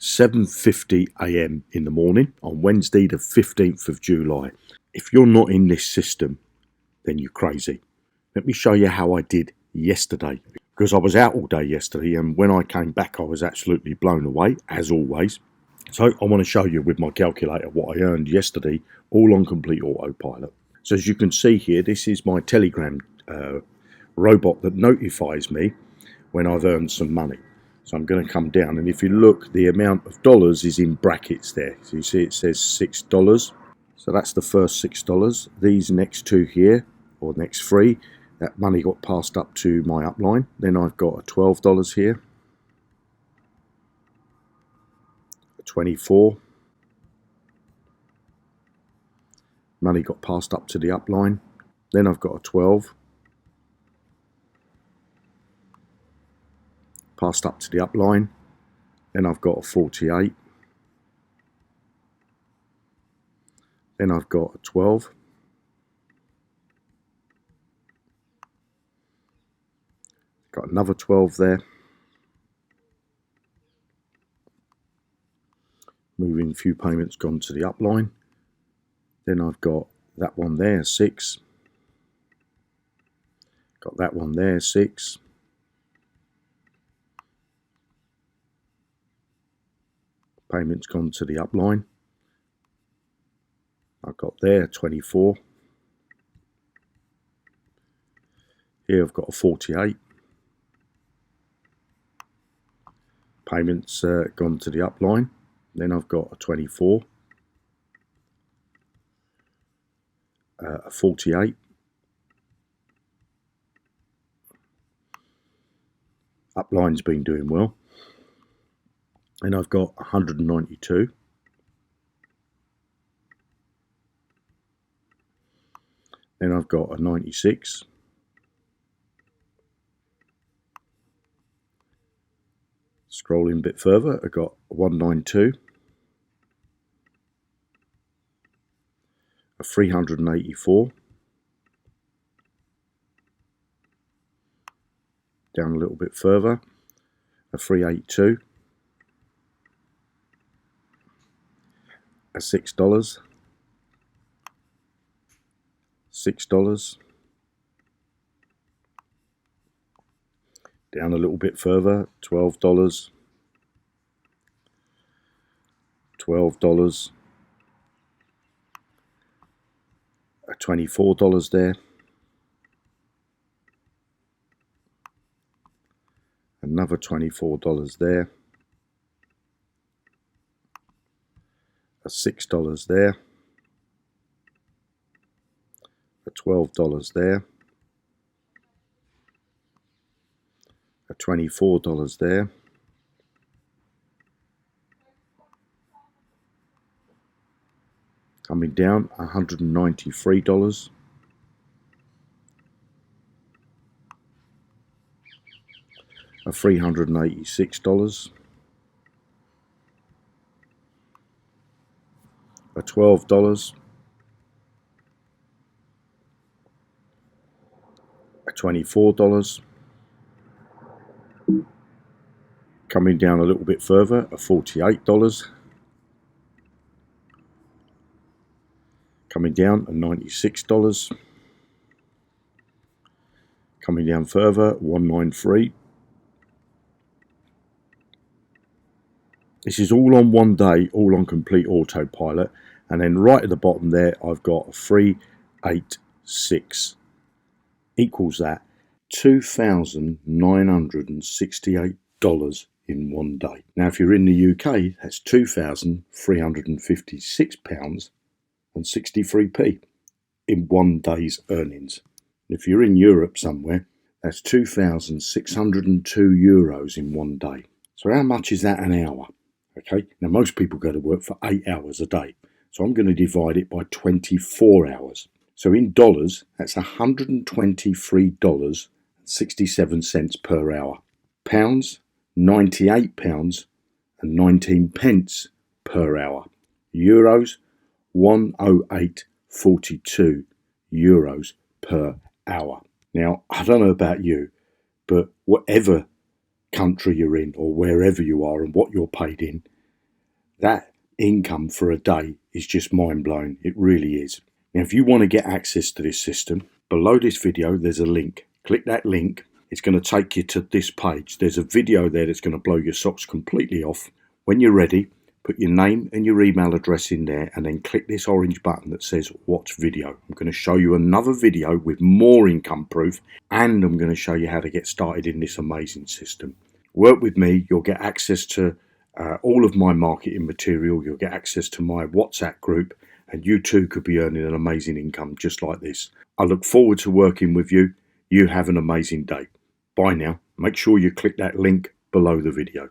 7:50 a.m. in the morning on Wednesday the 15th of July. If you're not in this system, then you're crazy. Let me show you how I did yesterday, because I was out all day yesterday, and when I came back I was absolutely blown away, as always. So I want to show you with my calculator what I earned yesterday, all on complete autopilot. So as you can see here, this is my Telegram robot that notifies me when I've earned some money. So I'm going to come down, and if you look, the amount of dollars is in brackets there. So you see it says $6. So that's the first $6. These next two here, or next three, that money got passed up to my upline. Then I've got a $12 here, a 24. Money got passed up to the upline. Then I've got a 12. Passed up to the upline. Then I've got a 48. Then I've got a 12. Got another 12 there. Moving a few payments gone to the upline. Then I've got that one there, 6. Got that one there, 6. Payments gone to the upline. I've got there 24. Here I've got a 48. Payments gone to the upline. Then I've got a 24. A 48. Upline's been doing well. And I've got 192. Then I've got a 96. Scrolling a bit further, I've got a 192. A 384. Down a little bit further, a 382. A $6. $6. Down a little bit further, $12. $12. A $24 there. Another $24 there. A $6 there. A $12 there. A $24 there. Coming down, $193. A $386. A $12. A $24. Coming down a little bit further, a $48. Coming down, a $96. Coming down further, 193. This is all on one day, all on complete autopilot. And then right at the bottom there, I've got a 386. Equals that $2,968 in one day. Now, if you're in the UK, that's £2,356 and 63p in one day's earnings. If you're in Europe somewhere, that's €2,602 in one day. So how much is that an hour? Okay, now most people go to work for 8 hours a day. So I'm going to divide it by 24 hours. So in dollars, that's $123.67 per hour. Pounds, £98 and 19 pence per hour. Euros, 108.42 euros per hour. Now, I don't know about you, but whatever country you're in or wherever you are and what you're paid in, That income for a day is just mind-blowing. It really is. Now, if you want to get access to this system, below this video there's a link. Click that link. It's going to take you to this page. There's a video there that's going to blow your socks completely off. When you're ready, put your name and your email address in there and then click this orange button that says watch video. I'm going to show you another video with more income proof, and I'm going to show you how to get started in this amazing system. Work with me. You'll get access to all of my marketing material. You'll get access to my WhatsApp group, and you too could be earning an amazing income just like this. I look forward to working with you. You have an amazing day. Bye now. Make sure you click that link below the video.